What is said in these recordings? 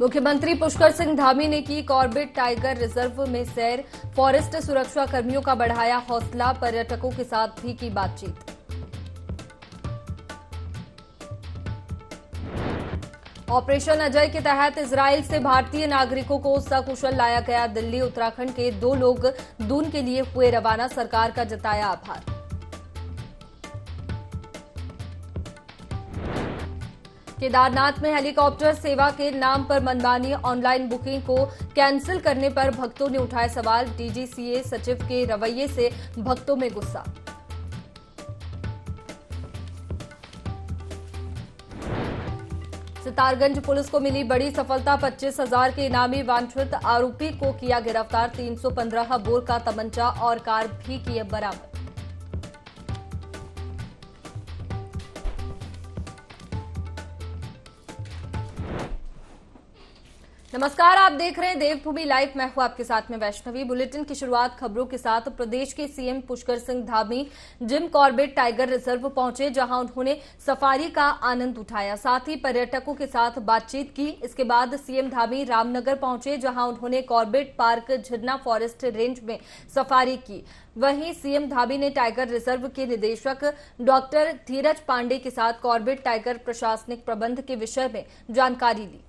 मुख्यमंत्री पुष्कर सिंह धामी ने की कॉर्बेट टाइगर रिजर्व में सैर, फॉरेस्ट सुरक्षा कर्मियों का बढ़ाया हौसला, पर्यटकों के साथ भी की बातचीत। ऑपरेशन अजय के तहत इजराइल से भारतीय नागरिकों को सकुशल लाया गया दिल्ली। उत्तराखंड के 2 लोग दून के लिए हुए रवाना, सरकार का जताया आभार। केदारनाथ में हेलीकॉप्टर सेवा के नाम पर मनमानी, ऑनलाइन बुकिंग को कैंसिल करने पर भक्तों ने उठाए सवाल। डीजीसीए सचिव के रवैये से भक्तों में गुस्सा। सितारगंज पुलिस को मिली बड़ी सफलता, 25,000 के इनामी वांछित आरोपी को किया गिरफ्तार। 315 बोर का तमंचा और कार भी की बरामद। नमस्कार, आप देख रहे हैं देवभूमि लाइव। मैं हूं आपके साथ में वैष्णवी। बुलेटिन की शुरुआत खबरों के साथ। प्रदेश के CM Pushkar Singh Dhami Jim Corbett tiger reserve पहुंचे, जहां उन्होंने सफारी का आनंद उठाया, साथ ही पर्यटकों के साथ बातचीत की। इसके बाद सीएम धामी रामनगर पहुंचे, जहां उन्होंने कॉर्बेट पार्क झरना फॉरेस्ट रेंज में सफारी की। वहीं सीएम धामी ने टाइगर रिजर्व के निदेशक डॉक्टर धीरज पांडे के साथ कॉर्बेट टाइगर प्रशासनिक प्रबंध के विषय में जानकारी ली।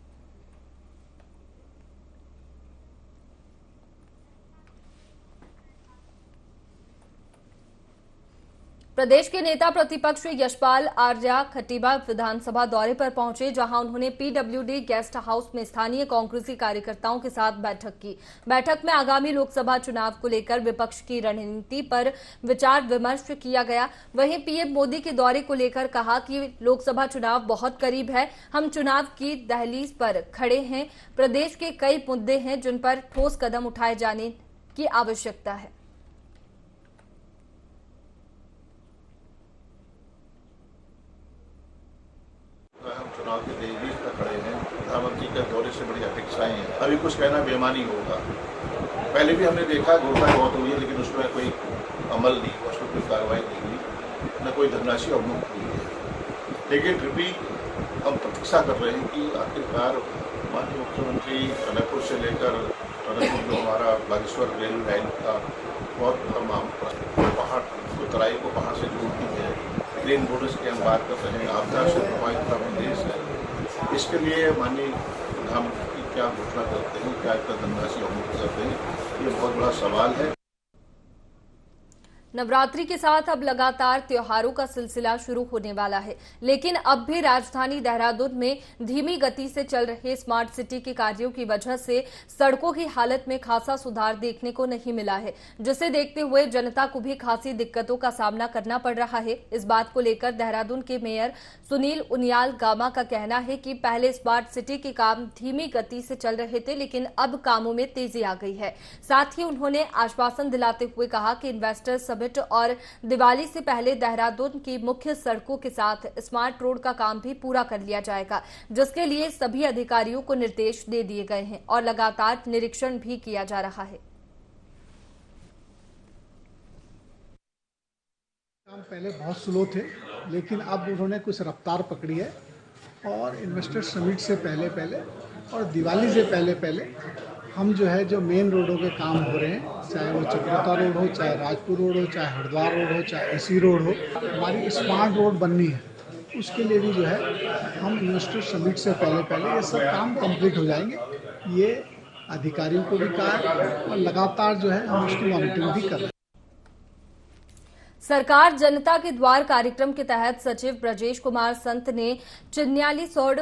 प्रदेश के नेता प्रतिपक्ष यशपाल आर्या खटीमा विधानसभा दौरे पर पहुंचे, जहां उन्होंने पीडब्ल्यूडी गेस्ट हाउस में स्थानीय कांग्रेसी कार्यकर्ताओं के साथ बैठक की। बैठक में आगामी लोकसभा चुनाव को लेकर विपक्ष की रणनीति पर विचार विमर्श किया गया। वहीं पीएम मोदी के दौरे को लेकर कहा कि लोकसभा चुनाव बहुत करीब है, हम चुनाव की दहलीज पर खड़े हैं। प्रदेश के कई मुद्दे हैं जिन पर ठोस कदम उठाए जाने की आवश्यकता है। हम चुनाव के दहलीज पर खड़े हैं। प्रधानमंत्री के दौरे से बड़ी अपेक्षाएं हैं। अभी कुछ कहना बेईमानी होगा। पहले भी हमने देखा घोषणाएं बहुत हुई है, लेकिन उसमें कोई अमल नहीं हुआ, उसमें कोई कार्रवाई नहीं हुई, न कोई धनराशि अवमुक्त हुई है। लेकिन फिर भी हम प्रतीक्षा कर रहे हैं कि आखिरकार माननीय मुख्यमंत्री टनकपुर से लेकर टनकपुर जो हमारा बागेश्वर रेल लाइन का बहुत पहाड़ तराई को पहाड़ से जोड़ती है, ग्रीन बोनस की हम बात कर रहे हैं, आपदा से प्रभावित पूरा प्रदेश है। इसके लिए माननीय प्रधानमंत्री क्या घोषणा करते हैं, क्या इसका धनराशि अवमुक्त करते हैं, ये बहुत बड़ा सवाल है। नवरात्रि के साथ अब लगातार त्योहारों का सिलसिला शुरू होने वाला है, लेकिन अब भी राजधानी देहरादून में धीमी गति से चल रहे स्मार्ट सिटी के कार्यों की वजह से सड़कों की हालत में खासा सुधार देखने को नहीं मिला है, जिसे देखते हुए जनता को भी खासी दिक्कतों का सामना करना पड़ रहा है। इस बात को लेकर देहरादून के मेयर सुनील उनियाल गामा का कहना है कि पहले स्मार्ट सिटी के काम धीमी गति से चल रहे थे, लेकिन अब कामों में तेजी आ गई है। साथ ही उन्होंने आश्वासन दिलाते हुए कहा कि इन्वेस्टर्स और दिवाली से पहले देहरादून की मुख्य सड़कों के साथ स्मार्ट रोड का काम भी पूरा कर लिया जाएगा, जिसके लिए सभी अधिकारियों को निर्देश दे दिए गए हैं और लगातार निरीक्षण भी किया जा रहा है। काम पहले बहुत स्लो थे, लेकिन अब उन्होंने कुछ रफ्तार पकड़ी है और इन्वेस्टर समिट से पहले और दिवाली से पहले हम जो मेन रोडों के काम हो रहे हैं, चाहे वो चक्रता रोड हो, चाहे राजपुर रोड हो, चाहे हरिद्वार रोड हो, चाहे एसी रोड हो, हमारी स्मार्ट रोड बननी है। उसके लिए भी हम इन्वेस्टर समिट से पहले ये सब काम कंप्लीट हो जाएंगे। ये अधिकारियों को भी कहा है और लगातार हम उसकी मॉनिटरिंग भी कर रहे हैं। सरकार जनता के द्वार कार्यक्रम के तहत सचिव ब्रजेश कुमार संत ने चिन्याली सौड़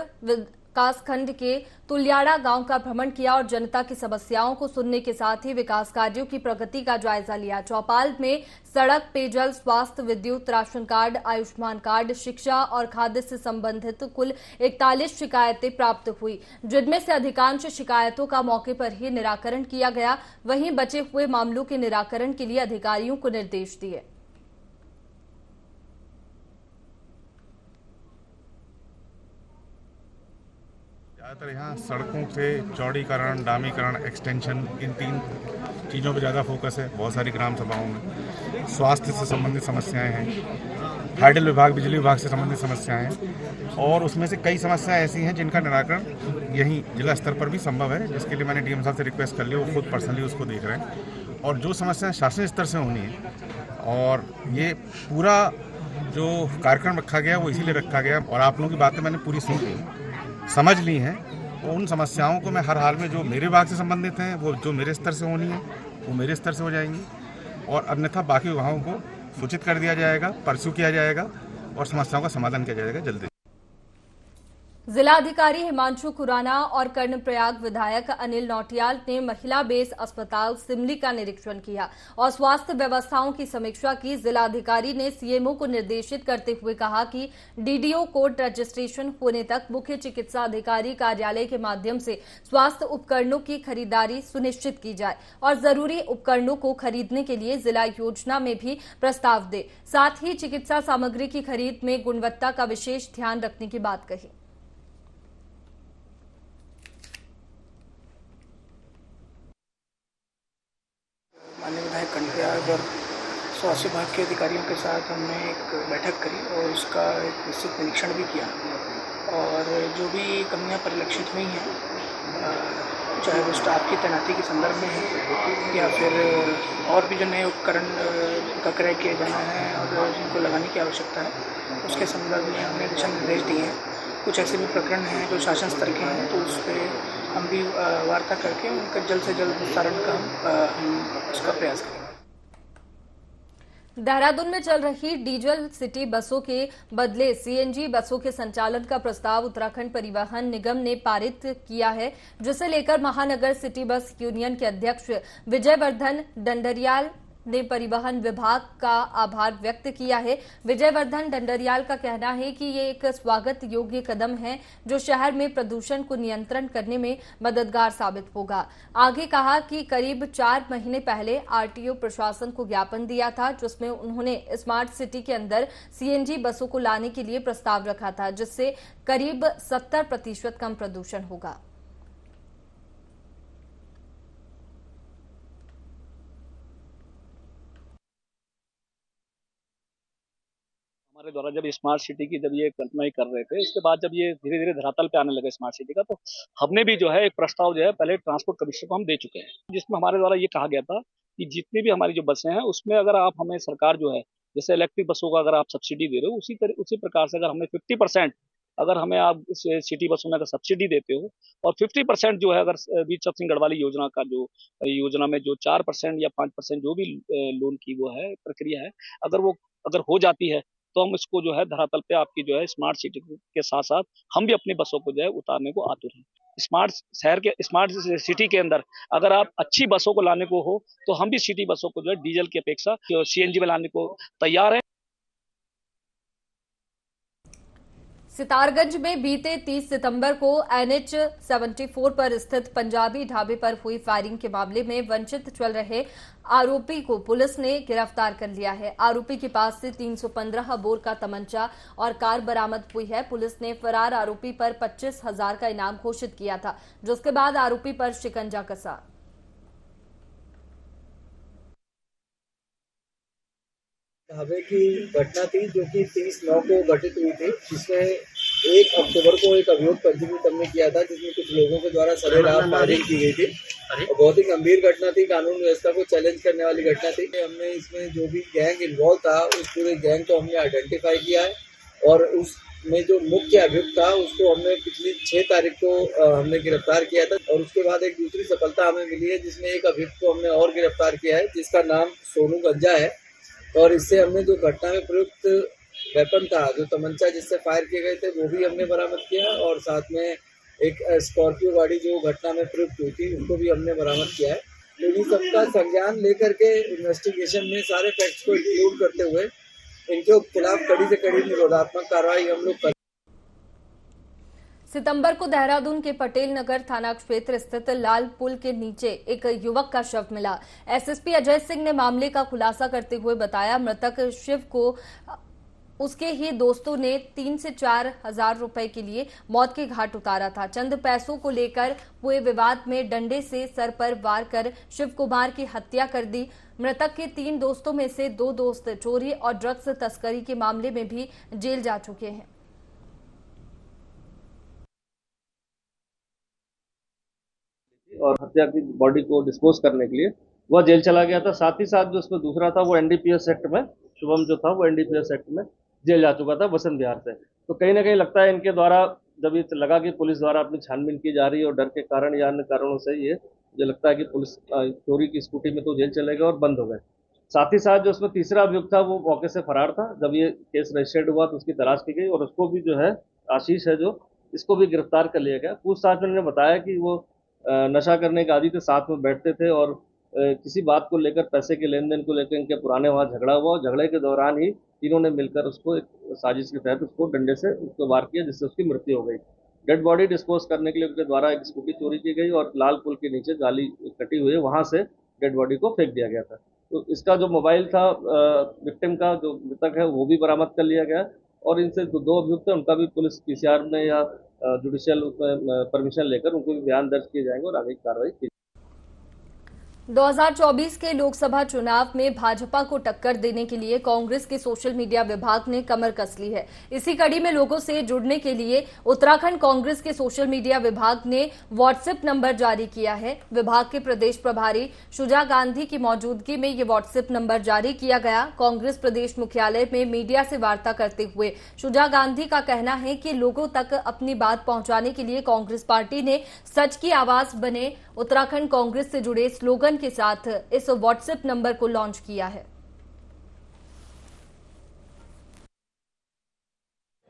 विकासखंड के तुलियाड़ा गांव का भ्रमण किया और जनता की समस्याओं को सुनने के साथ ही विकास कार्यों की प्रगति का जायजा लिया। चौपाल में सड़क, पेयजल, स्वास्थ्य, विद्युत, राशन कार्ड, आयुष्मान कार्ड, शिक्षा और खाद्य से संबंधित कुल 41 शिकायतें प्राप्त हुई, जिनमें से अधिकांश शिकायतों का मौके पर ही निराकरण किया गया। वहीं बचे हुए मामलों के निराकरण के लिए अधिकारियों को निर्देश दिए। ज़्यादातर यहाँ सड़कों से चौड़ीकरण, डामीकरण, एक्सटेंशन, इन 3 चीज़ों पे ज़्यादा फोकस है बहुत सारी ग्राम सभाओं में। स्वास्थ्य से संबंधित समस्याएं हैं, हाइडल विभाग, बिजली विभाग से संबंधित समस्याएं हैं और उसमें से कई समस्याएं ऐसी हैं जिनका निराकरण यहीं जिला स्तर पर भी संभव है, जिसके लिए मैंने डीएम साहब से रिक्वेस्ट कर ली, वो खुद पर्सनली उसको देख रहे हैं। और जो समस्याएं शासन स्तर से होनी है और ये पूरा जो कार्यक्रम रखा गया वो इसीलिए रखा गया और आप लोगों की बातें मैंने पूरी सुन ली, समझ ली हैं। उन समस्याओं को मैं हर हाल में जो मेरे विभाग से संबंधित हैं वो जो मेरे स्तर से होनी है वो मेरे स्तर से हो जाएंगी और अन्यथा बाकी विभागों को सूचित कर दिया जाएगा, परस्यू किया जाएगा और समस्याओं का समाधान किया जाएगा जल्दी। जिला अधिकारी हिमांशु खुराना और कर्णप्रयाग विधायक अनिल नौटियाल ने महिला बेस अस्पताल सिमली का निरीक्षण किया और स्वास्थ्य व्यवस्थाओं की समीक्षा की। जिला अधिकारी ने सीएमओ को निर्देशित करते हुए कहा कि डीडीओ कोड रजिस्ट्रेशन होने तक मुख्य चिकित्सा अधिकारी कार्यालय के माध्यम से स्वास्थ्य उपकरणों की खरीदारी सुनिश्चित की जाए और जरूरी उपकरणों को खरीदने के लिए जिला योजना में भी प्रस्ताव दे। साथ ही चिकित्सा सामग्री की खरीद में गुणवत्ता का विशेष ध्यान रखने की बात कही। माननीय विधायक कर्णप्रयाग और स्वास्थ्य विभाग के अधिकारियों के साथ हमने एक बैठक करी और उसका एक विस्तृत निरीक्षण भी किया और जो भी कमियां परिलक्षित हुई हैं, चाहे वो स्टाफ की तैनाती के संदर्भ में है या फिर और भी जो नए उपकरण का क्रय किया जाना है और जिनको लगाने की आवश्यकता है, उसके संदर्भ में हमने दिशा निर्देश दिए हैं। कुछ ऐसे भी प्रकरण हैं जो शासन स्तर के हैं, तो उस पर हम भी वार्ता करके उनका जल्द से जल्द निस्तारण का हम उसका प्रयास करेंगे। देहरादून में चल रही डीजल सिटी बसों के बदले सीएनजी बसों के संचालन का प्रस्ताव उत्तराखंड परिवहन निगम ने पारित किया है, जिसे लेकर महानगर सिटी बस यूनियन के अध्यक्ष विजयवर्धन डंडरियाल ने परिवहन विभाग का आभार व्यक्त किया है। विजयवर्धन डंडरियाल का कहना है कि ये एक स्वागत योग्य कदम है जो शहर में प्रदूषण को नियंत्रण करने में मददगार साबित होगा। आगे कहा कि करीब 4 महीने पहले आरटीओ प्रशासन को ज्ञापन दिया था, जिसमें उन्होंने स्मार्ट सिटी के अंदर सीएनजी बसों को लाने के लिए प्रस्ताव रखा था, जिससे करीब 70% कम प्रदूषण होगा। हमारे द्वारा जब स्मार्ट सिटी की जब ये कल्पना ही कर रहे थे, इसके बाद जब ये धीरे धीरे धरातल पे आने लगे स्मार्ट सिटी का, तो हमने भी जो है एक प्रस्ताव जो है पहले ट्रांसपोर्ट कमिश्नर को हम दे चुके हैं, जिसमें हमारे द्वारा ये कहा गया था कि जितनी भी हमारी जो बसें हैं उसमें अगर आप हमें सरकार जो है जैसे इलेक्ट्रिक बसों का अगर आप सब्सिडी दे रहे हो, उसी प्रकार से अगर हमें 50% अगर हमें आप सिटी बसों में अगर सब्सिडी देते हो और 50% जो है अगर वीर चंद्र सिंह गढ़वाली योजना का जो योजना में जो 4% या 5% जो भी लोन की वो है प्रक्रिया है, अगर हो जाती है तो हम इसको जो है धरातल पे आपकी जो है स्मार्ट सिटी के साथ साथ हम भी अपनी बसों को जो है उतारने को आतुर हैं। स्मार्ट सिटी के अंदर अगर आप अच्छी बसों को लाने को हो तो हम भी सिटी बसों को जो है डीजल की अपेक्षा सीएनजी में लाने को तैयार हैं। सितारगंज में बीते 30 सितंबर को NH 74 पर स्थित पंजाबी ढाबे पर हुई फायरिंग के मामले में वंचित चल रहे आरोपी को पुलिस ने गिरफ्तार कर लिया है। आरोपी के पास से 315 बोर का तमंचा और कार बरामद हुई है। पुलिस ने फरार आरोपी पर 25,000 का इनाम घोषित किया था, जिसके बाद आरोपी पर शिकंजा कसा। ढाबे की घटना थी जो कि 30/9 को घटित हुई थी, जिसमें 1 अक्टूबर को एक अभियोग पंजीकृत हमने किया था, जिसमें कुछ लोगों के द्वारा सरेआम फायरिंग की गई थी और बहुत ही गंभीर घटना थी, कानून व्यवस्था को चैलेंज करने वाली घटना थी। हमने इसमें जो भी गैंग इन्वॉल्व था उस पूरे गैंग को हमने आइडेंटिफाई किया है और उसमें जो मुख्य अभियुक्त था उसको हमने पिछली 6 तारीख को हमने गिरफ्तार किया था और उसके बाद एक दूसरी सफलता हमें मिली है, जिसमें एक अभियुक्त को हमने और गिरफ्तार किया है, जिसका नाम सोनू गंजा है। और इससे हमने जो घटना में प्रयुक्त वेपन था, जो तमंचा जिससे फायर किए गए थे, वो भी हमने बरामद किया और साथ में एक स्कॉर्पियो गाड़ी जो घटना में प्रयुक्त हुई थी उसको भी हमने बरामद किया है। तो इन सबका संज्ञान लेकर के इन्वेस्टिगेशन में सारे फैक्ट्स को इंक्लूड करते हुए इनके खिलाफ कड़ी से कड़ी निरोधात्मक कार्रवाई हम लोग कर। सितंबर को देहरादून के पटेल नगर थाना क्षेत्र स्थित लाल पुल के नीचे एक युवक का शव मिला। एसएसपी अजय सिंह ने मामले का खुलासा करते हुए बताया, मृतक शिव को उसके ही दोस्तों ने 3 से 4 हजार रुपए के लिए मौत के घाट उतारा था। चंद पैसों को लेकर हुए विवाद में डंडे से सर पर वार कर शिव कुमार की हत्या कर दी। मृतक के 3 दोस्तों में से 2 दोस्त चोरी और ड्रग्स तस्करी के मामले में भी जेल जा चुके हैं। और हत्या की बॉडी को डिस्पोज करने के लिए वह जेल चला गया था। साथ ही साथ जो उसमें दूसरा था वो एनडीपीएस एक्ट में, शुभम जो था वो एनडीपीएस एक्ट में जेल जा चुका था बसंत विहार से। तो कहीं ना कहीं लगता है इनके द्वारा जब ये लगा कि पुलिस द्वारा अपनी छानबीन की जा रही है और डर के कारण या अन्य कारणों से ये मुझे लगता है कि पुलिस चोरी की स्कूटी में तो जेल चले गए और बंद हो गए। साथ ही साथ जो उसमें तीसरा अभियुक्त था वो मौके से फरार था। जब ये केस रजिस्टर्ड हुआ तो उसकी तलाश की गई और उसको भी जो है आशीष है जो इसको भी गिरफ्तार कर लिया गया। पूछताछ में उन्होंने बताया कि वो नशा करने के आदी थे, साथ में बैठते थे और किसी बात को लेकर, पैसे के लेन देन को लेकर इनके पुराने वहाँ झगड़ा हुआ और झगड़े के दौरान ही तीनों ने मिलकर उसको एक साजिश के तहत उसको डंडे से उसको वार किया जिससे उसकी मृत्यु हो गई। डेड बॉडी डिस्पोज करने के लिए उनके द्वारा एक स्कूटी चोरी की गई और लाल पुल के नीचे जाली कटी हुई है, वहाँ से डेड बॉडी को फेंक दिया गया था। तो इसका जो मोबाइल था विक्टिम का, जो मृतक है, वो भी बरामद कर लिया गया और इनसे 2 अभियुक्त हैं उनका भी पुलिस पीसीआर में या जुडिशियल परमिशन लेकर उनको भी बयान दर्ज किए जाएंगे और आगे की कार्रवाई की। 2024 के लोकसभा चुनाव में भाजपा को टक्कर देने के लिए कांग्रेस के सोशल मीडिया विभाग ने कमर कस ली है। इसी कड़ी में लोगों से जुड़ने के लिए उत्तराखंड कांग्रेस के सोशल मीडिया विभाग ने व्हाट्सएप नंबर जारी किया है। विभाग के प्रदेश प्रभारी शुजा गांधी की मौजूदगी में ये व्हाट्सएप नंबर जारी किया गया। कांग्रेस प्रदेश मुख्यालय में मीडिया से वार्ता करते हुए शुजा गांधी का कहना है कि लोगों तक अपनी बात पहुंचाने के लिए कांग्रेस पार्टी ने सच की आवाज बने उत्तराखंड कांग्रेस से जुड़े स्लोगन के साथ इस व्हाट्सएप नंबर को लॉन्च किया है।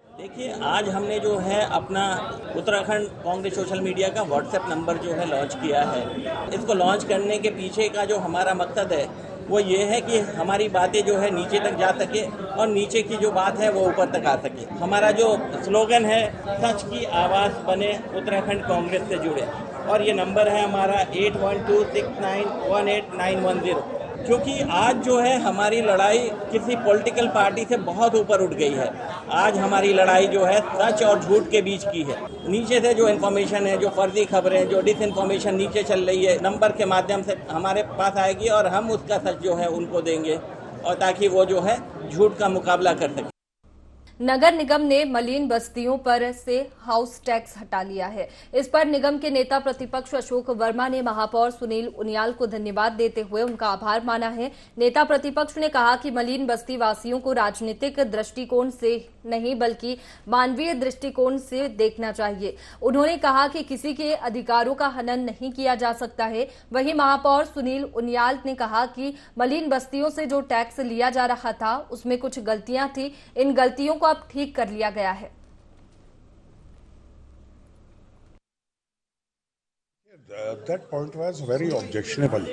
देखिए, आज हमने जो है अपना उत्तराखंड कांग्रेस सोशल मीडिया का व्हाट्सएप नंबर जो है लॉन्च किया है। इसको लॉन्च करने के पीछे का जो हमारा मकसद है वो ये है कि हमारी बातें जो है नीचे तक जा सके और नीचे की जो बात है वो ऊपर तक आ सके। हमारा जो स्लोगन है, सच की आवाज़ बने उत्तराखंड कांग्रेस से जुड़े, और ये नंबर है हमारा 8126918910। क्योंकि आज जो है हमारी लड़ाई किसी पॉलिटिकल पार्टी से बहुत ऊपर उठ गई है। आज हमारी लड़ाई जो है सच और झूठ के बीच की है। नीचे से जो इन्फॉर्मेशन है, जो फर्जी खबरें, जो डिसइन्फॉर्मेशन नीचे चल रही है, नंबर के माध्यम से हमारे पास आएगी और हम उसका सच जो है उनको देंगे, और ताकि वो जो है झूठ का मुकाबला कर सके। नगर निगम ने मलिन बस्तियों पर से हाउस टैक्स हटा लिया है। इस पर निगम के नेता प्रतिपक्ष अशोक वर्मा ने महापौर सुनील उनियाल को धन्यवाद देते हुए उनका आभार माना है। नेता प्रतिपक्ष ने कहा कि मलिन बस्ती वासियों को राजनीतिक दृष्टिकोण से नहीं बल्कि मानवीय दृष्टिकोण से देखना चाहिए। उन्होंने कहा कि किसी के अधिकारों का हनन नहीं किया जा सकता है। वहीं महापौर सुनील उनियाल ने कहा कि मलिन बस्तियों से जो टैक्स लिया जा रहा था उसमें कुछ गलतियां थी, इन गलतियों को अब ठीक कर लिया गया है। That point was very objectionable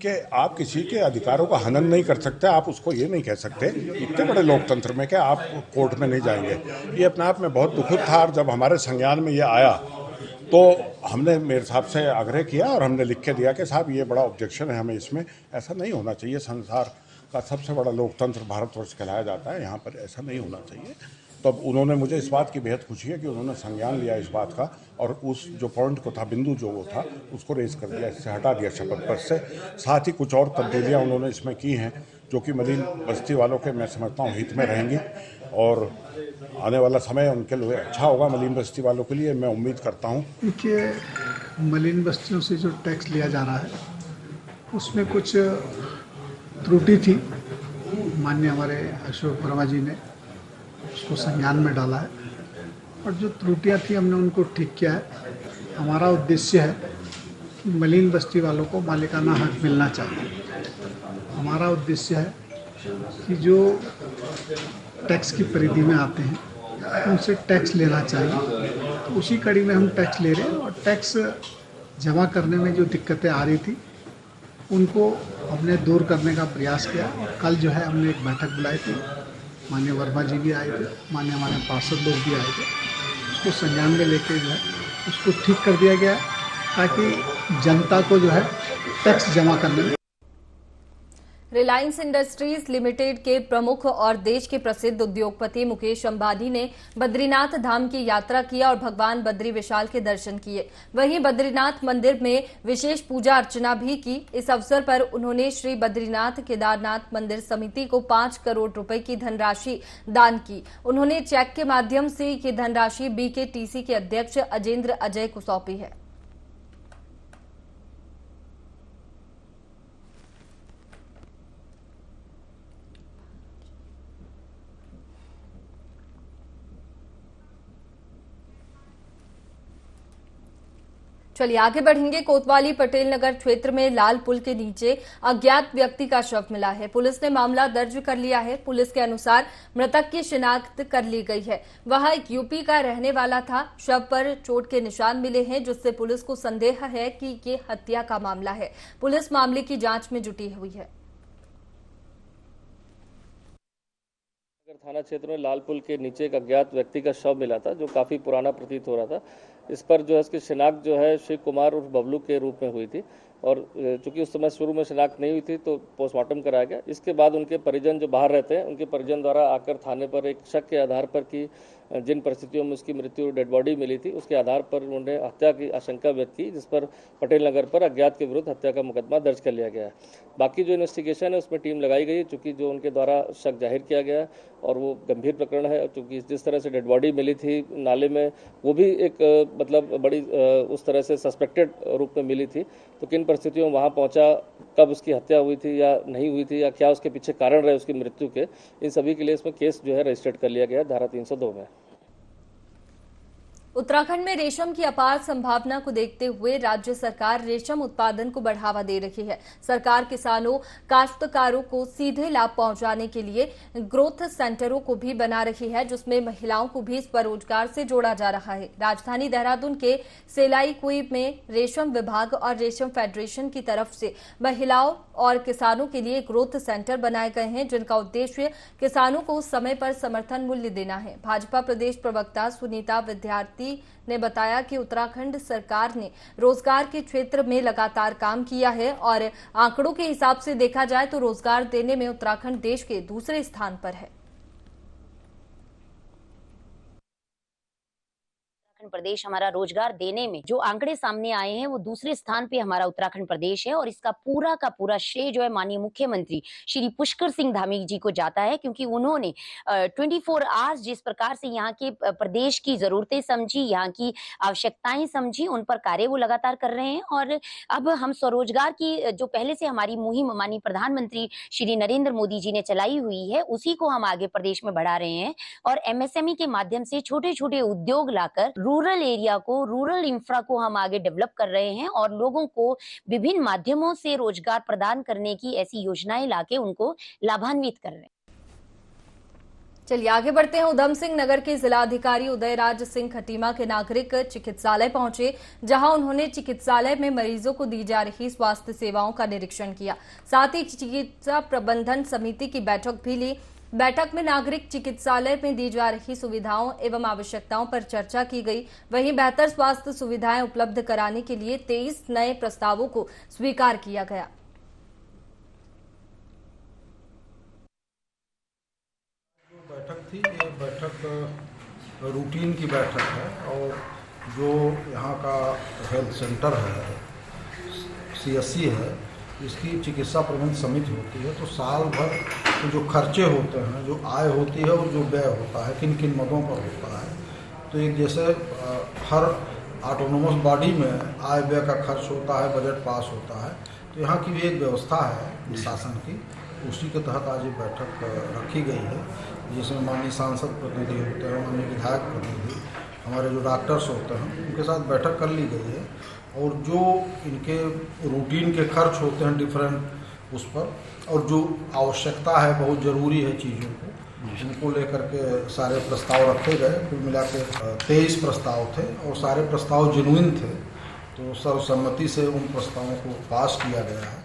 कि आप किसी के अधिकारों का हनन नहीं कर सकते। आप उसको ये नहीं कह सकते इतने बड़े लोकतंत्र में कि आप कोर्ट में नहीं जाएंगे। ये अपने आप में बहुत दुखद था। और जब हमारे संज्ञान में ये आया तो हमने मेरे साहब से आग्रह किया और हमने लिख के दिया कि साहब ये बड़ा ऑब्जेक्शन है, हमें इसमें ऐसा नहीं होना चाहिए। संसार का सबसे बड़ा लोकतंत्र भारतवर्ष कहलाया जाता है, यहाँ पर ऐसा नहीं होना चाहिए। तब उन्होंने, मुझे इस बात की बेहद खुशी है कि उन्होंने संज्ञान लिया इस बात का और उस जो पॉइंट को था, बिंदु जो वो था, उसको रेज कर दिया, इससे हटा दिया शपथ पत्र से। साथ ही कुछ और तब्दीलियाँ उन्होंने इसमें की हैं जो कि मलिन बस्ती वालों के, मैं समझता हूँ, हित में रहेंगी और आने वाला समय उनके लिए अच्छा होगा। मलिन बस्ती वालों के लिए मैं उम्मीद करता हूँ। देखिए, मलिन बस्तियों से जो टैक्स लिया जा रहा है उसमें कुछ त्रुटि थी। माननीय हमारे अशोक वर्मा जी ने उसको संज्ञान में डाला है और जो त्रुटियां थी हमने उनको ठीक किया है। हमारा उद्देश्य है कि मलिन बस्ती वालों को मालिकाना हक मिलना चाहिए। हमारा उद्देश्य है कि जो टैक्स की परिधि में आते हैं उनसे टैक्स लेना चाहिए। तो उसी कड़ी में हम टैक्स ले रहे हैं और टैक्स जमा करने में जो दिक्कतें आ रही थी उनको हमने दूर करने का प्रयास किया। और कल जो है हमने एक बैठक बुलाई थी, माननीय वर्मा जी भी आए थे, माननीय हमारे पार्षद लोग भी आए थे। उसको संज्ञान में लेके जो है उसको ठीक कर दिया गया ताकि जनता को जो है टैक्स जमा करने में। रिलायंस इंडस्ट्रीज लिमिटेड के प्रमुख और देश के प्रसिद्ध उद्योगपति मुकेश अंबानी ने बद्रीनाथ धाम की यात्रा की और भगवान बद्री विशाल के दर्शन किए। वहीं बद्रीनाथ मंदिर में विशेष पूजा अर्चना भी की। इस अवसर पर उन्होंने श्री बद्रीनाथ केदारनाथ मंदिर समिति को 5 करोड़ रुपए की धनराशि दान की। उन्होंने चेक के माध्यम से ये धनराशि BKTC के अध्यक्ष अजेंद्र अजय को सौंपी है। चलिए आगे बढ़ेंगे। कोतवाली पटेल नगर क्षेत्र में लाल पुल के नीचे अज्ञात व्यक्ति का शव मिला है। पुलिस ने मामला दर्ज कर लिया है। पुलिस के अनुसार मृतक की शिनाख्त कर ली गई है। वह एक यूपी का रहने वाला था। शव पर चोट के निशान मिले हैं, जिससे पुलिस को संदेह है कि ये हत्या का मामला है। पुलिस मामले की जांच में जुटी हुई है। थाना क्षेत्र में लाल पुल के नीचे एक अज्ञात व्यक्ति का शव मिला था, जो काफ़ी पुराना प्रतीत हो रहा था। इस पर जो है इसकी शिनाख्त जो है शिव कुमार उर्फ बबलू के रूप में हुई थी और चूंकि उस समय शुरू में शिनाख्त नहीं हुई थी तो पोस्टमार्टम कराया गया। इसके बाद उनके परिजन जो बाहर रहते हैं, उनके परिजन द्वारा आकर थाने पर एक शक के आधार पर कि जिन परिस्थितियों में उसकी मृत्यु डेड बॉडी मिली थी, उसके आधार पर उन्होंने हत्या की आशंका व्यक्त की, जिस पर पटेल नगर पर अज्ञात के विरुद्ध हत्या का मुकदमा दर्ज कर लिया गया है। बाकी जो इन्वेस्टिगेशन है उसमें टीम लगाई गई है, चूंकि जो उनके द्वारा शक जाहिर किया गया और वो गंभीर प्रकरण है, चूंकि जिस तरह से डेड बॉडी मिली थी नाले में, वो भी एक मतलब बड़ी उस तरह से सस्पेक्टेड रूप में मिली थी। तो किन परिस्थितियों में वहाँ पहुँचा, कब उसकी हत्या हुई थी या नहीं हुई थी, या क्या उसके पीछे कारण रहे उसकी मृत्यु के, इन सभी के लिए इसमें केस जो है रजिस्टर्ड कर लिया गया धारा 302 में। उत्तराखंड में रेशम की अपार संभावना को देखते हुए राज्य सरकार रेशम उत्पादन को बढ़ावा दे रही है। सरकार किसानों, काश्तकारों को सीधे लाभ पहुंचाने के लिए ग्रोथ सेंटरों को भी बना रही है, जिसमें महिलाओं को भी स्वरोजगार से जोड़ा जा रहा है। राजधानी देहरादून के सेलाई कुई में रेशम विभाग और रेशम फेडरेशन की तरफ से महिलाओं और किसानों के लिए ग्रोथ सेंटर बनाए गए हैं, जिनका उद्देश्य किसानों को समय पर समर्थन मूल्य देना है। भाजपा प्रदेश प्रवक्ता सुनीता विद्यार्थी ने बताया कि उत्तराखंड सरकार ने रोजगार के क्षेत्र में लगातार काम किया है और आंकड़ों के हिसाब से देखा जाए तो रोजगार देने में उत्तराखंड देश के दूसरे स्थान पर है। प्रदेश हमारा रोजगार देने में जो आंकड़े सामने आए हैं वो दूसरे स्थान पे हमारा उत्तराखंड प्रदेश है और इसका पूरा का पूरा श्रेय जो है माननीय मुख्यमंत्री श्री पुष्कर सिंह धामी जी को जाता है, क्योंकि उन्होंने 24 आवर्स जिस प्रकार से यहाँ के प्रदेश की जरूरतें समझी, यहाँ की आवश्यकताएं समझी, उन पर कार्य वो लगातार कर रहे हैं। और अब हम स्वरोजगार की जो पहले से हमारी मुहिम माननीय प्रधानमंत्री श्री नरेंद्र मोदी जी ने चलाई हुई है, उसी को हम आगे प्रदेश में बढ़ा रहे हैं और MSME के माध्यम से छोटे छोटे उद्योग लाकर रूरल एरिया को, रूरल इंफ्रा को हम आगे डेवलप कर रहे हैं और लोगों को विभिन्न माध्यमों से रोजगार प्रदान करने की ऐसी योजनाएं लाके उनको लाभान्वित कर रहे हैं। चलिए आगे बढ़ते हैं। उधम सिंह नगर के जिलाधिकारी उदयराज सिंह खटीमा के नागरिक चिकित्सालय पहुंचे, जहां उन्होंने चिकित्सालय में मरीजों को दी जा रही स्वास्थ्य सेवाओं का निरीक्षण किया। साथ ही चिकित्सा प्रबंधन समिति की बैठक भी ली। बैठक में नागरिक चिकित्सालय में दी जा रही सुविधाओं एवं आवश्यकताओं पर चर्चा की गई। वहीं बेहतर स्वास्थ्य सुविधाएं उपलब्ध कराने के लिए 23 नए प्रस्तावों को स्वीकार किया गया। बैठक थी, ये बैठक रूटीन की बैठक है और जो यहाँ का हेल्थ सेंटर है, CSC है, इसकी चिकित्सा प्रबंध समिति होती है। तो साल भर तो जो खर्चे होते हैं, जो आय होती है और जो व्यय होता है, किन किन मदों पर होता है, तो एक जैसे हर ऑटोनोमस बॉडी में आय व्यय का खर्च होता है, बजट पास होता है, तो यहाँ की भी एक व्यवस्था है शासन की, उसी के तहत आज ये बैठक रखी गई है, जिसमें माननीय सांसद प्रतिनिधि होते हैं, माननीय विधायक प्रतिनिधि, हमारे जो डॉक्टर्स होते हैं, उनके साथ बैठक कर ली गई है और जो इनके रूटीन के खर्च होते हैं डिफरेंट उस पर, और जो आवश्यकता है बहुत ज़रूरी है चीज़ों को, उनको लेकर के सारे प्रस्ताव रखे गए। कुल मिला के 23 प्रस्ताव थे और सारे प्रस्ताव जेन्युइन थे, तो सर्वसम्मति से उन प्रस्तावों को पास किया गया है।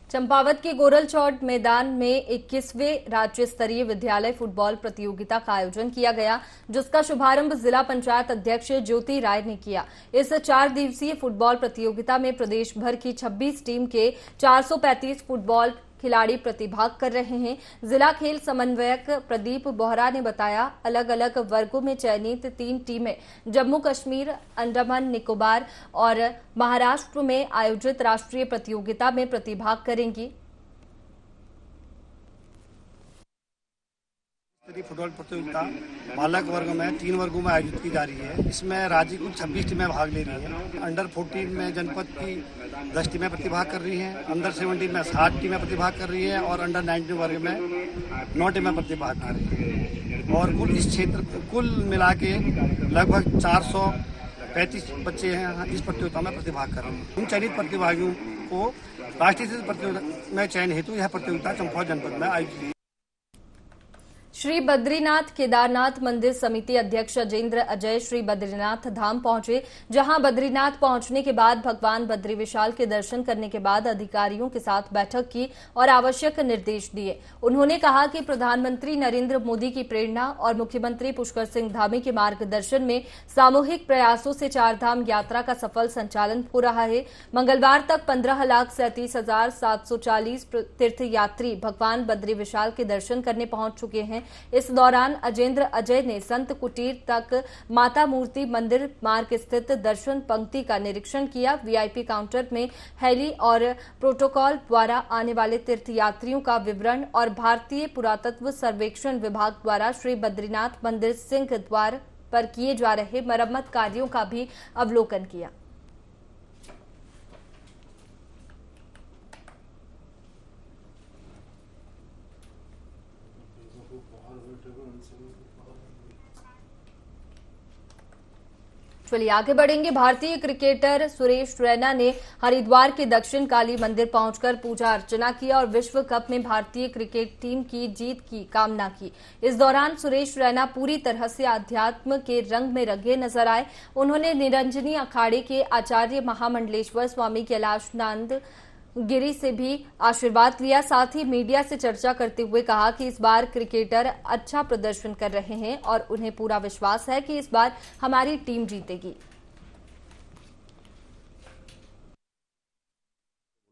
चंपावत के गोरलचौड़ मैदान में 21वें राज्य स्तरीय विद्यालय फुटबॉल प्रतियोगिता का आयोजन किया गया, जिसका शुभारंभ जिला पंचायत अध्यक्ष ज्योति राय ने किया। इस 4 दिवसीय फुटबॉल प्रतियोगिता में प्रदेश भर की 26 टीम के 435 फुटबॉल खिलाड़ी प्रतिभाग कर रहे हैं। जिला खेल समन्वयक प्रदीप बोहरा ने बताया, अलग अलग वर्गों में चयनित 3 टीमें जम्मू कश्मीर, अंडमान निकोबार और महाराष्ट्र में आयोजित राष्ट्रीय प्रतियोगिता में प्रतिभाग करेंगी। फुटबॉल प्रतियोगिता बालक वर्ग में 3 वर्गों में आयोजित की जा रही है। इसमें राज्य कुल 26 टीमें भाग ले रही हैं। अंडर 14 में जनपद की 10 टीमें प्रतिभाग कर रही हैं, अंडर 17 में 7 टीमें प्रतिभाग कर रही हैं और अंडर 19 वर्ग में 9 टीमें प्रतिभाग कर रही हैं। और कुल इस क्षेत्र कुल मिला के लगभग 435 बच्चे हैं इस प्रतियोगिता में प्रतिभाग कर रहे हैं। इन चयनित प्रतिभागियों को राष्ट्रीय प्रतियोगिता में चयन हेतु यह प्रतियोगिता चंपावत जनपद में आयोजित की। श्री बद्रीनाथ केदारनाथ मंदिर समिति अध्यक्ष अजेंद्र अजय श्री बद्रीनाथ धाम पहुंचे, जहां बद्रीनाथ पहुंचने के बाद भगवान बद्री विशाल के दर्शन करने के बाद अधिकारियों के साथ बैठक की और आवश्यक निर्देश दिए। उन्होंने कहा कि प्रधानमंत्री नरेंद्र मोदी की प्रेरणा और मुख्यमंत्री पुष्कर सिंह धामी के मार्गदर्शन में सामूहिक प्रयासों से 4 धाम यात्रा का सफल संचालन हो रहा है। मंगलवार तक 15,37,740 तीर्थयात्री भगवान बद्री विशाल के दर्शन करने पहुंच चुके हैं। इस दौरान अजेंद्र अजय ने संत कुटीर तक माता मूर्ति मंदिर मार्ग स्थित दर्शन पंक्ति का निरीक्षण किया। वीआईपी काउंटर में हेली और प्रोटोकॉल द्वारा आने वाले तीर्थयात्रियों का विवरण और भारतीय पुरातत्व सर्वेक्षण विभाग द्वारा श्री बद्रीनाथ मंदिर सिंह द्वार पर किए जा रहे मरम्मत कार्यों का भी अवलोकन किया। चलिए आगे बढ़ेंगे। भारतीय क्रिकेटर सुरेश रैना ने हरिद्वार के दक्षिण काली मंदिर पहुंचकर पूजा अर्चना की और विश्व कप में भारतीय क्रिकेट टीम की जीत की कामना की। इस दौरान सुरेश रैना पूरी तरह से आध्यात्म के रंग में रंगे नजर आए। उन्होंने निरंजनी अखाड़े के आचार्य महामंडलेश्वर स्वामी कैलाशनाथ गिरी से भी आशीर्वाद लिया। साथ ही मीडिया से चर्चा करते हुए कहा कि इस बार क्रिकेटर अच्छा प्रदर्शन कर रहे हैं और उन्हें पूरा विश्वास है कि इस बार हमारी टीम जीतेगी।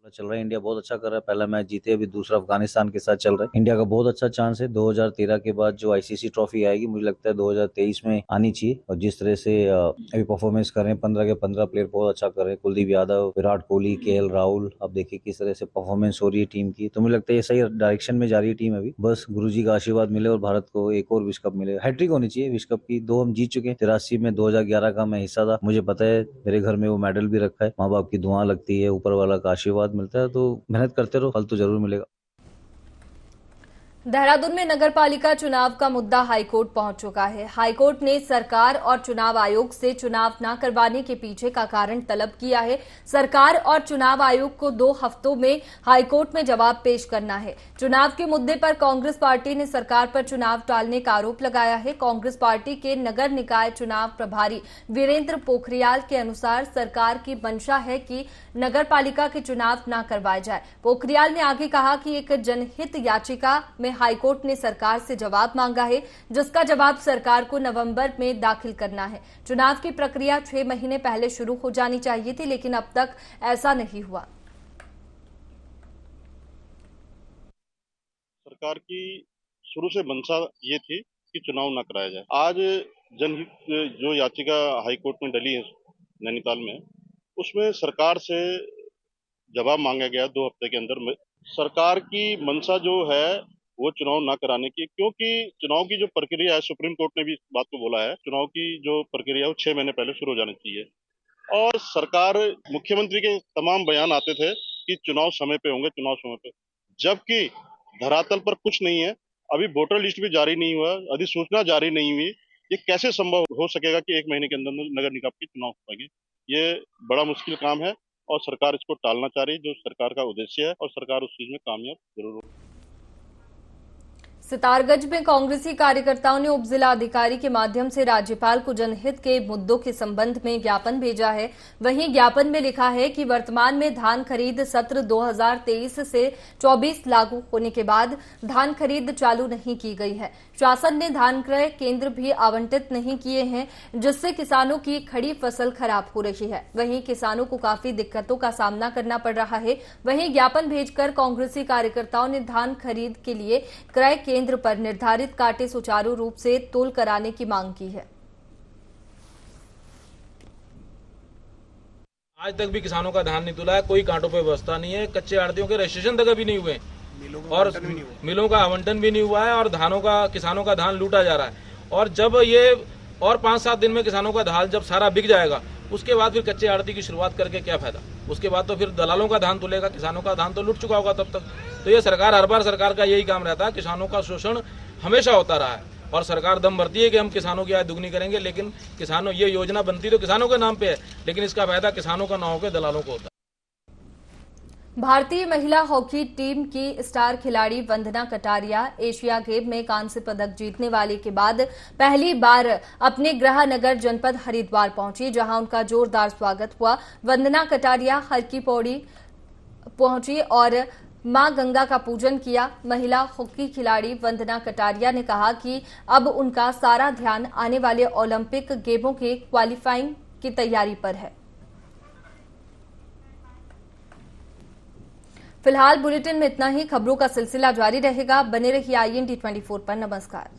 चल रहा है, इंडिया बहुत अच्छा कर रहा है। पहला मैच जीते, अभी दूसरा अफगानिस्तान के साथ चल रहा है। इंडिया का बहुत अच्छा चांस है। 2013 के बाद जो आईसीसी ट्रॉफी आएगी, मुझे लगता है 2023 में आनी चाहिए। और जिस तरह से अभी परफॉर्मेंस कर रहे हैं, 15 के 15 प्लेयर बहुत अच्छा कर रहे हैं। कुलदीप यादव, विराट कोहली, केएल राहुल, अब देखिए किस तरह से परफॉर्मेंस हो रही है टीम की। तो मुझे लगता है ये सही डायरेक्शन में जा रही है टीम। अभी बस गुरुजी का आशीर्वाद मिले और भारत को एक और विश्व कप मिले। हैट्रिक होनी चाहिए विश्व कप की। 2 हम जीत चुके हैं। 83 में 2011 का मैं हिस्सा था, मुझे पता है। मेरे घर में वो मेडल भी रखा है। माँ बाप की दुआ लगती है, ऊपर वाला का आशीर्वाद मिलता है। तो मेहनत करते रहो, फल तो जरूर मिलेगा। देहरादून में नगरपालिका चुनाव का मुद्दा हाईकोर्ट पहुंच चुका है। हाईकोर्ट ने सरकार और चुनाव आयोग से चुनाव न करवाने के पीछे का कारण तलब किया है। सरकार और चुनाव आयोग को 2 हफ्तों में हाईकोर्ट में जवाब पेश करना है। चुनाव के मुद्दे पर कांग्रेस पार्टी ने सरकार पर चुनाव टालने का आरोप लगाया है। कांग्रेस पार्टी के नगर निकाय चुनाव प्रभारी वीरेंद्र पोखरियाल के अनुसार सरकार की मंशा है कि नगरपालिका के चुनाव न करवाए जाए। पोखरियाल ने आगे कहा कि एक जनहित याचिका में हाईकोर्ट ने सरकार से जवाब मांगा है, जिसका जवाब सरकार को नवंबर में दाखिल करना है। चुनाव की प्रक्रिया 6 महीने पहले शुरू हो जानी चाहिए थी, लेकिन अब तक ऐसा नहीं हुआ। सरकार की शुरू से मंशा ये थी कि चुनाव न कराया जाए। आज जनहित जो याचिका हाईकोर्ट में डली है नैनीताल में, उसमें सरकार से जवाब मांगा गया 2 हफ्ते के अंदर में। सरकार की मंशा जो है वो चुनाव ना कराने की, क्योंकि चुनाव की जो प्रक्रिया है, सुप्रीम कोर्ट ने भी इस बात को बोला है, चुनाव की जो प्रक्रिया है वो 6 महीने पहले शुरू हो जानी चाहिए। और सरकार, मुख्यमंत्री के तमाम बयान आते थे कि चुनाव समय पे होंगे, चुनाव समय पे, जबकि धरातल पर कुछ नहीं है। अभी वोटर लिस्ट भी जारी नहीं हुआ, अधिसूचना जारी नहीं हुई। ये कैसे संभव हो सकेगा कि 1 महीने के अंदर नगर निगम के चुनाव हो पाएंगे? ये बड़ा मुश्किल काम है और सरकार इसको टालना चाह रही है, जो सरकार का उद्देश्य है, और सरकार उस चीज में कामयाब जरूर होगी। सितारगंज में कांग्रेसी कार्यकर्ताओं ने उप जिला अधिकारी के माध्यम से राज्यपाल को जनहित के मुद्दों के संबंध में ज्ञापन भेजा है। वहीं ज्ञापन में लिखा है कि वर्तमान में धान खरीद सत्र 2023 से 24 लागू होने के बाद धान खरीद चालू नहीं की गई है। शासन ने धान क्रय केंद्र भी आवंटित नहीं किए हैं, जिससे किसानों की खड़ी फसल खराब हो रही है। वहीं किसानों को काफी दिक्कतों का सामना करना पड़ रहा है। वहीं ज्ञापन भेजकर कांग्रेसी कार्यकर्ताओं ने धान खरीद के लिए क्रय केंद्र पर निर्धारित कांटे सुचारू रूप से तोल कराने की मांग की है। आज तक भी किसानों का धान नहीं तुला है, कोई कांटों पे व्यवस्था नहीं है, कच्चे आड़तियों के रजिस्ट्रेशन तक अभी नहीं हुए और मिलों का आवंटन भी नहीं हुआ है और धानों का किसानों का धान लूटा जा रहा है। और जब ये और 5-7 दिन में किसानों का धान जब सारा बिक जाएगा, उसके बाद फिर कच्चे आड़ती की शुरुआत करके क्या फायदा। उसके बाद तो फिर दलालों का धान तुलेगा, किसानों का धान तो लूट चुका होगा तब तक। तो ये सरकार हर बार सरकार का यही काम रहता है, किसानों का शोषण हमेशा होता रहा है और सरकार दम भरती है कि हम किसानों की आय दुगनी करेंगे, लेकिन किसानों ये योजना बनती तो किसानों के नाम पे है, लेकिन इसका फायदा किसानों का ना होकर दलालों को होता है। भारतीय महिला हॉकी टीम की स्टार खिलाड़ी वंदना कटारिया एशिया गेम में कांस्य पदक जीतने वाले के बाद पहली बार अपने गृह नगर जनपद हरिद्वार पहुंची, जहां उनका जोरदार स्वागत हुआ। वंदना कटारिया हर की पौड़ी पहुंची और मां गंगा का पूजन किया। महिला हॉकी खिलाड़ी वंदना कटारिया ने कहा कि अब उनका सारा ध्यान आने वाले ओलंपिक गेमों के क्वालिफाइंग की तैयारी पर है। फिलहाल बुलेटिन में इतना ही। खबरों का सिलसिला जारी रहेगा। बने रहिए IND 24 पर। नमस्कार।